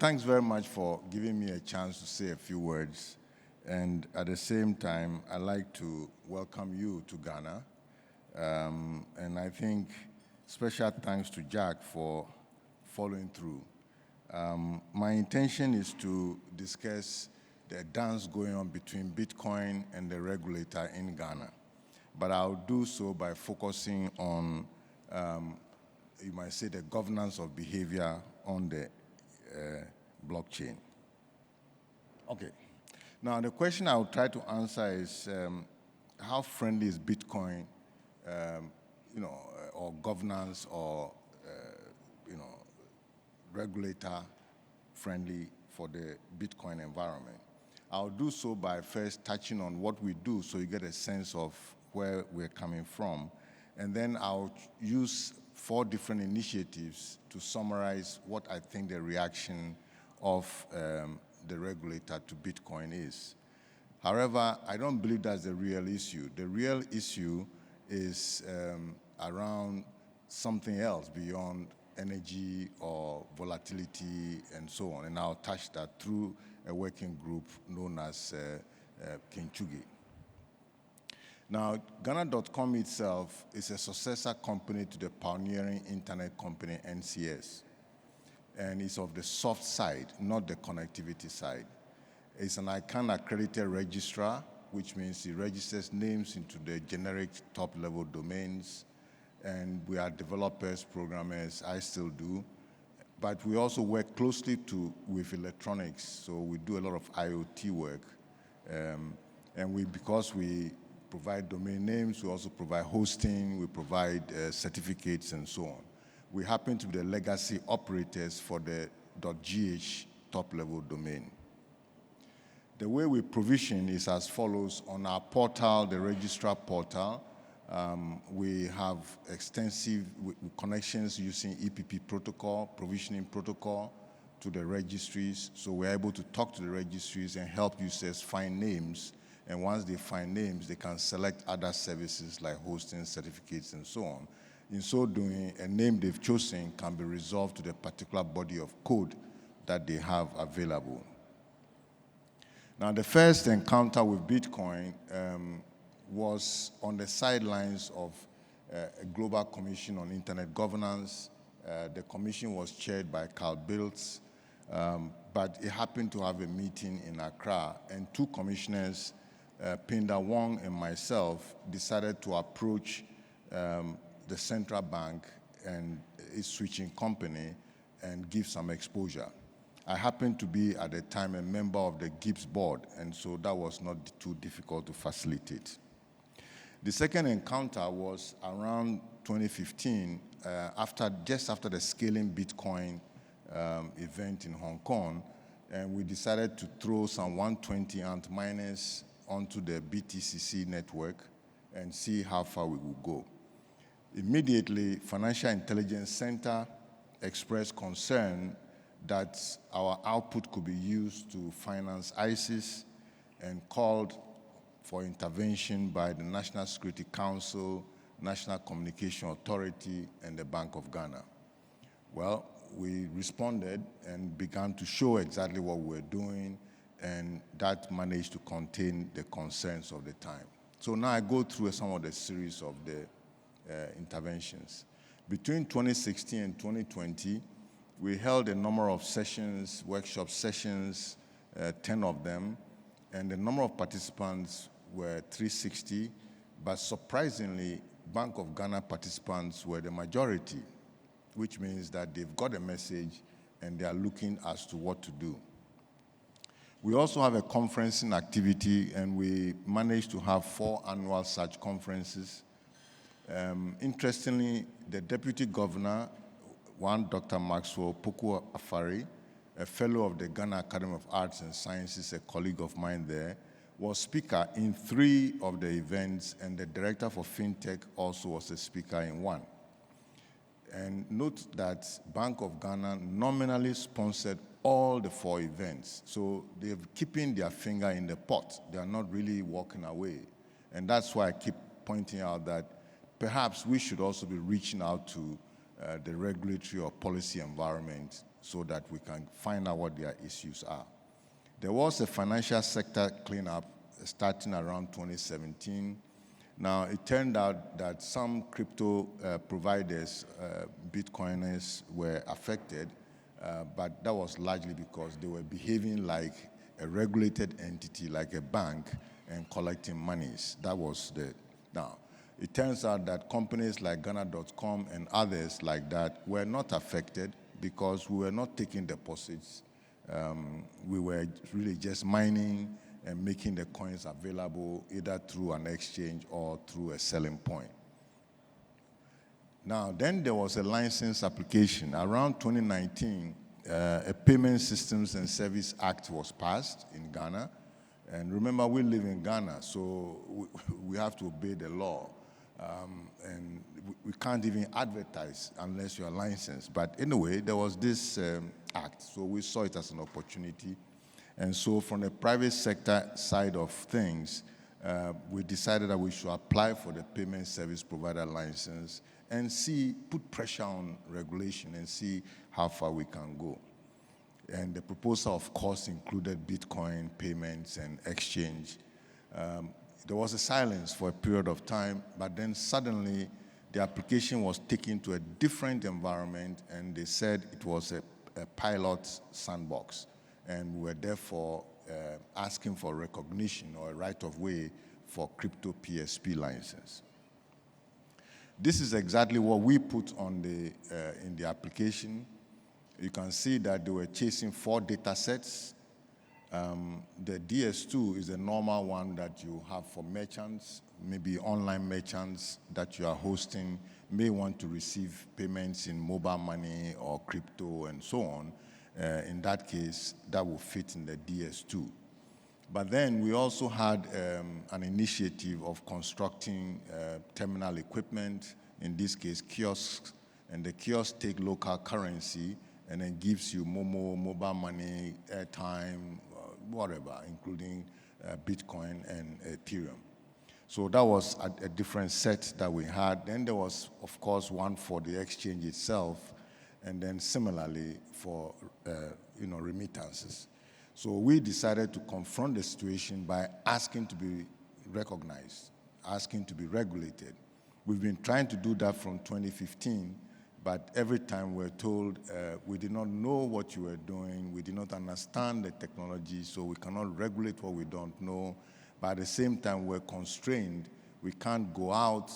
thanks very much for giving me a chance to say a few words. And at the same time, I'd like to welcome you to Ghana. And I think special thanks to Jack for following through. My intention is to discuss the dance going on between Bitcoin and the regulator in Ghana. But I'll do so by focusing on, you might say, the governance of behavior on the blockchain. Okay. Now, the question I'll try to answer is, how friendly is Bitcoin, or governance or, regulator friendly for the Bitcoin environment? I'll do so by first touching on what we do so you get a sense of where we're coming from. And then I'll use 4 different initiatives to summarize what I think the reaction of the regulator to Bitcoin is. However, I don't believe that's the real issue. The real issue is around something else beyond energy or volatility and so on. And I'll touch that through a working group known as Kinchugi. Now, Ghana.com itself is a successor company to the pioneering internet company NCS. And it's of the soft side, not the connectivity side. It's an ICANN accredited registrar, which means it registers names into the generic top-level domains. And we are developers, programmers, I still do. But we also work closely with electronics, so we do a lot of IoT work. And because we provide domain names, we also provide hosting, we provide certificates and so on. We happen to be the legacy operators for the .gh top-level domain. The way we provision is as follows. On our portal, the registrar portal, we have extensive connections using EPP protocol, provisioning protocol to the registries. So we're able to talk to the registries and help users find names. And once they find names, they can select other services like hosting, certificates, and so on. In so doing, a name they've chosen can be resolved to the particular body of code that they have available. Now, the first encounter with Bitcoin was on the sidelines of a global commission on internet governance. The commission was chaired by Carl Biltz, but it happened to have a meeting in Accra, and 2 commissioners, Pinda Wong and myself, decided to approach the central bank and its switching company and give some exposure. I happened to be, at the time, a member of the GIPS board, and so that was not too difficult to facilitate. The second encounter was around 2015, just after the Scaling Bitcoin event in Hong Kong, and we decided to throw some 120 ant miners onto the BTCC network and see how far we would go. Immediately, Financial Intelligence Center expressed concern that our output could be used to finance ISIS and called for intervention by the National Security Council, National Communication Authority, and the Bank of Ghana. Well, we responded and began to show exactly what we were doing, and that managed to contain the concerns of the time. So now I go through some of the series of the interventions. Between 2016 and 2020, we held a number of sessions, workshop sessions, 10 of them, and the number of participants were 360, but surprisingly, Bank of Ghana participants were the majority, which means that they've got a message and they are looking as to what to do. We also have a conferencing activity, and we managed to have 4 annual such conferences. Interestingly, the deputy governor, one Dr. Maxwell Poku Afari, a fellow of the Ghana Academy of Arts and Sciences, a colleague of mine there, was speaker in 3 of the events, and the director for FinTech also was a speaker in 1. And note that Bank of Ghana nominally sponsored all the 4 events. So they're keeping their finger in the pot. They are not really walking away. And that's why I keep pointing out that perhaps we should also be reaching out to the regulatory or policy environment so that we can find out what their issues are. There was a financial sector cleanup starting around 2017. Now, it turned out that some crypto providers, Bitcoiners, were affected, but that was largely because they were behaving like a regulated entity, like a bank, and collecting monies. That was the, now, it turns out that companies like Ghana.com and others like that were not affected because we were not taking deposits. We were really just mining and making the coins available either through an exchange or through a selling point. Now, then there was a license application. Around 2019, a Payment Systems and Service Act was passed in Ghana. And remember, we live in Ghana, so we have to obey the law. And we can't even advertise unless you're licensed. But anyway, there was this act, so we saw it as an opportunity. And so from the private sector side of things, we decided that we should apply for the payment service provider license and put pressure on regulation and see how far we can go. And the proposal, of course, included Bitcoin payments and exchange. There was a silence for a period of time, but then suddenly the application was taken to a different environment, and they said it was a pilot sandbox. And we were therefore asking for recognition or a right-of-way for crypto PSP license. This is exactly what we put on in the application. You can see that they were chasing 4 data sets. The DS2 is a normal one that you have for merchants, maybe online merchants that you are hosting may want to receive payments in mobile money or crypto and so on. In that case, that will fit in the DS2. But then we also had an initiative of constructing terminal equipment, in this case kiosks, and the kiosks take local currency and then gives you Momo, mobile money, airtime, whatever, including Bitcoin and Ethereum. So that was a different set that we had. Then there was, of course, one for the exchange itself, and then similarly for remittances. So we decided to confront the situation by asking to be recognized, asking to be regulated. We've been trying to do that from 2015, but every time we're told we did not know what you were doing, we did not understand the technology, so we cannot regulate what we don't know. But at the same time, we're constrained. We can't go out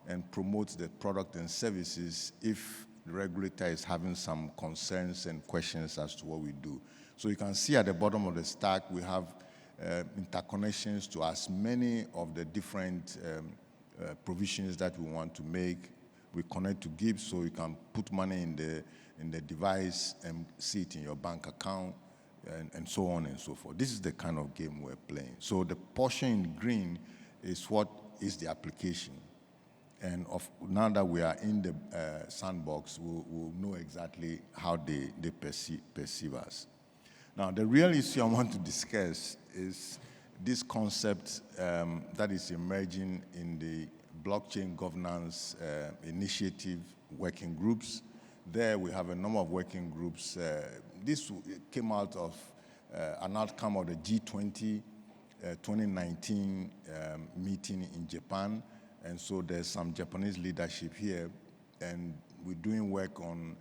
and promote the product and services if the regulator is having some concerns and questions as to what we do. So you can see at the bottom of the stack, we have interconnections to as many of the different provisions that we want to make. We connect to Gibbs so you can put money in the device and see it in your bank account, and so on and so forth. This is the kind of game we're playing. So the portion in green is what is the application. And now that we are in the sandbox, we'll know exactly how they perceive us. Now, the real issue I want to discuss is this concept that is emerging in the blockchain governance initiative working groups. There we have a number of working groups. This came out of an outcome of the G20 2019 meeting in Japan. And so there's some Japanese leadership here, and we're doing work on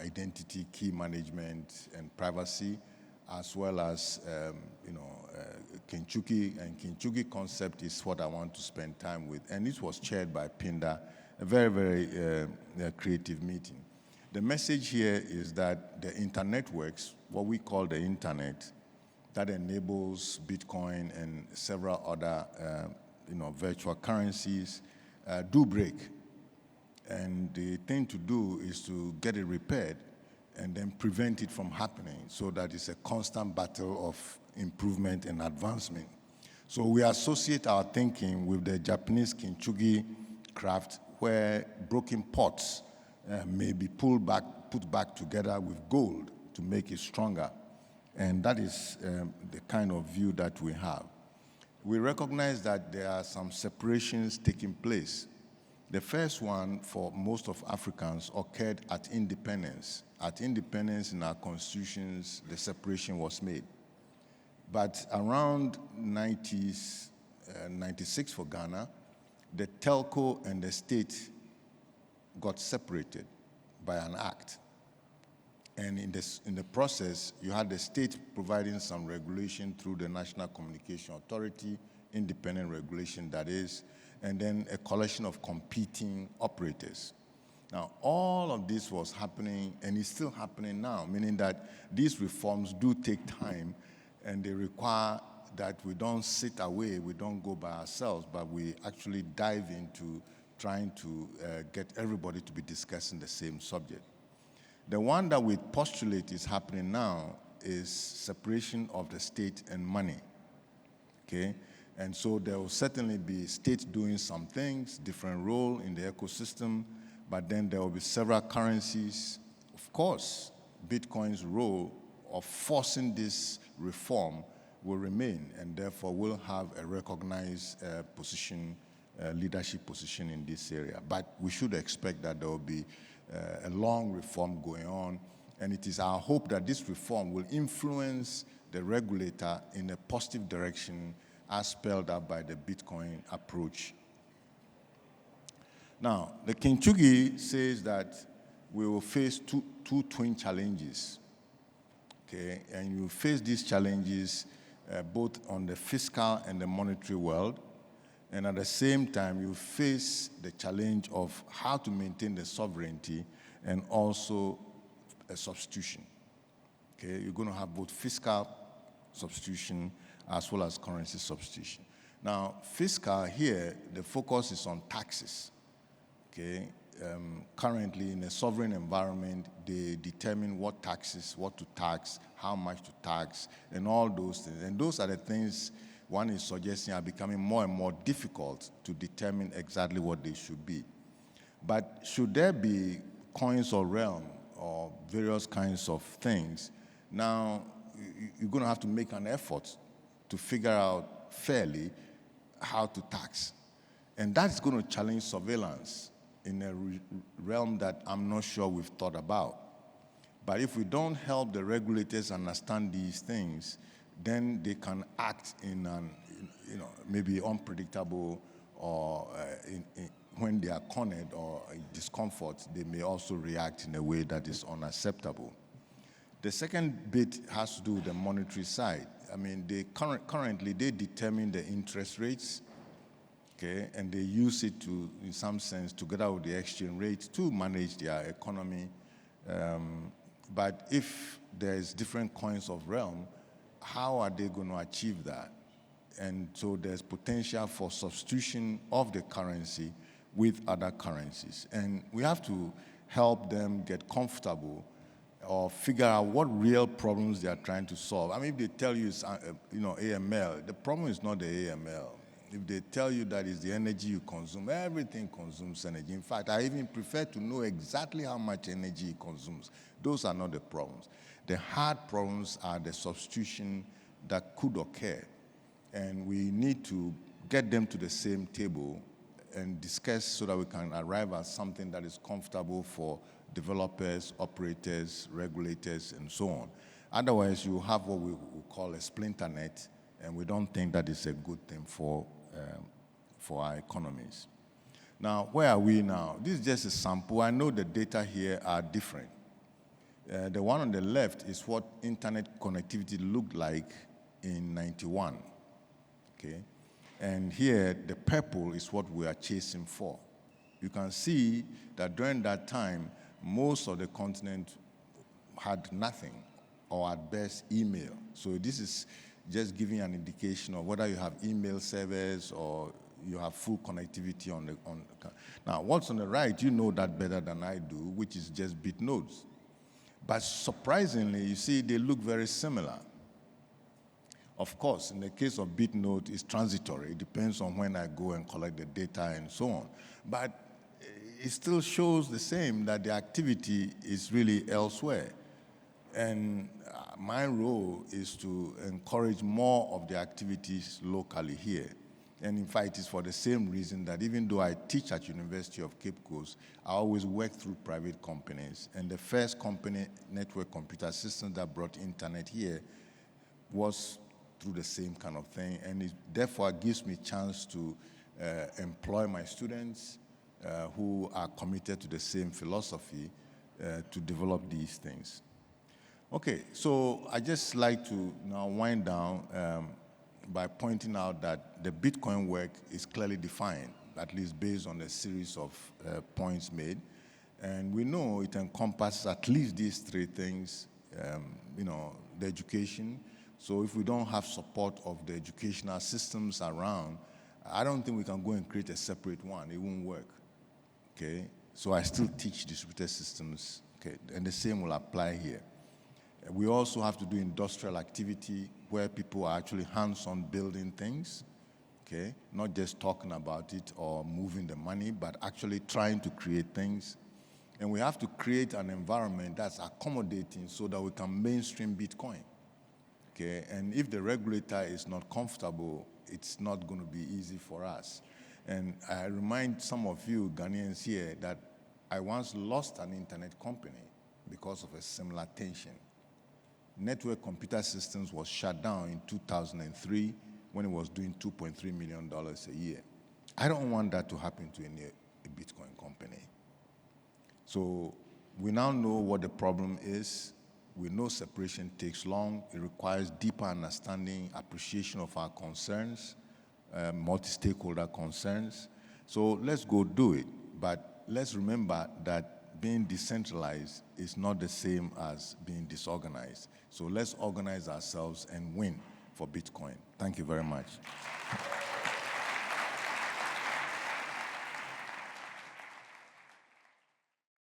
identity, key management, and privacy, as well as Kinchuki. And Kinchuki concept is what I want to spend time with. And this was chaired by Pinda, a very, very creative meeting. The message here is that the internetworks, what we call the internet, that enables Bitcoin and several other virtual currencies, do break. And the thing to do is to get it repaired and then prevent it from happening, so that it's a constant battle of improvement and advancement. So we associate our thinking with the Japanese Kintsugi craft, where broken pots may be put back together with gold to make it stronger. And that is the kind of view that we have. We recognize that there are some separations taking place. The first one for most of Africans occurred at independence. At independence in our constitutions, the separation was made. But around 96 for Ghana, the telco and the state got separated by an act. And in the process, you had the state providing some regulation through the National Communication Authority, independent regulation that is, and then a collection of competing operators. Now, all of this was happening, and it's still happening now, meaning that these reforms do take time, and they require that we don't sit away, we don't go by ourselves, but we actually dive into trying to get everybody to be discussing the same subject. The one that we postulate is happening now is separation of the state and money, okay? And so there will certainly be states doing some things, different role in the ecosystem, but then there will be several currencies. Of course, Bitcoin's role of forcing this reform will remain, and therefore will have a recognized position, leadership position in this area. But we should expect that there will be a long reform going on, and it is our hope that this reform will influence the regulator in a positive direction as spelled out by the Bitcoin approach. Now, the Kinchugi says that we will face two twin challenges, okay? And you face these challenges both on the fiscal and the monetary world, and at the same time, you face the challenge of how to maintain the sovereignty and also a substitution, okay? You're going to have both fiscal substitution as well as currency substitution. Now, fiscal here, the focus is on taxes, okay? Currently, in a sovereign environment, they determine what taxes, what to tax, how much to tax, and all those things. And those are the things one is suggesting are becoming more and more difficult to determine exactly what they should be. But should there be coins or realm or various kinds of things, now you're going to have to make an effort to figure out fairly how to tax. And that's going to challenge surveillance in a realm that I'm not sure we've thought about. But if we don't help the regulators understand these things, then they can act in an, maybe unpredictable, or when they are cornered or in discomfort, they may also react in a way that is unacceptable. The second bit has to do with the monetary side. I mean, currently they determine the interest rates, okay, and they use it to, in some sense, together with the exchange rate to manage their economy. But if there's different coins of realm, how are they going to achieve that? And so there's potential for substitution of the currency with other currencies. And we have to help them get comfortable or figure out what real problems they are trying to solve. I mean, if they tell you it's, AML, the problem is not the AML. If they tell you that it's the energy you consume, everything consumes energy. In fact, I even prefer to know exactly how much energy it consumes. Those are not the problems. The hard problems are the substitution that could occur. And we need to get them to the same table and discuss so that we can arrive at something that is comfortable for developers, operators, regulators, and so on. Otherwise, you have what we call a splinter net, and we don't think that is a good thing for our economies. Now, where are we now? This is just a sample. I know the data here are different. The one on the left is what internet connectivity looked like in 91, okay? And here, the purple is what we are chasing for. You can see that during that time, most of the continent had nothing, or at best, email. So this is just giving an indication of whether you have email servers or you have full connectivity on the. Now, what's on the right, you know that better than I do, which is just bit nodes. But surprisingly, you see, they look very similar. Of course, in the case of bit node, it's transitory. It depends on when I go and collect the data and so on. But it still shows the same, that the activity is really elsewhere. And my role is to encourage more of the activities locally here. And in fact, it's for the same reason that even though I teach at University of Cape Coast, I always work through private companies. And the first company, Network Computer Systems, that brought internet here was through the same kind of thing. And it therefore gives me a chance to employ my students who are committed to the same philosophy to develop these things. Okay, so I just like to now wind down by pointing out that the Bitcoin work is clearly defined, at least based on a series of points made. And we know it encompasses at least these three things, the education. So if we don't have support of the educational systems around, I don't think we can go and create a separate one. It won't work, okay? So I still teach distributed systems, okay? And the same will apply here. We also have to do industrial activity where people are actually hands-on building things, okay? Not just talking about it or moving the money, but actually trying to create things. And we have to create an environment that's accommodating so that we can mainstream Bitcoin, okay? And if the regulator is not comfortable, it's not going to be easy for us. And I remind some of you Ghanaians here that I once lost an internet company because of a similar tension. Network Computer Systems was shut down in 2003 when it was doing $2.3 million a year. I don't want that to happen to a Bitcoin company. So we now know what the problem is. We know separation takes long. It requires deeper understanding, appreciation of our concerns, multi-stakeholder concerns. So let's go do it. But let's remember that being decentralized is not the same as being disorganized. So let's organize ourselves and win for Bitcoin. Thank you very much.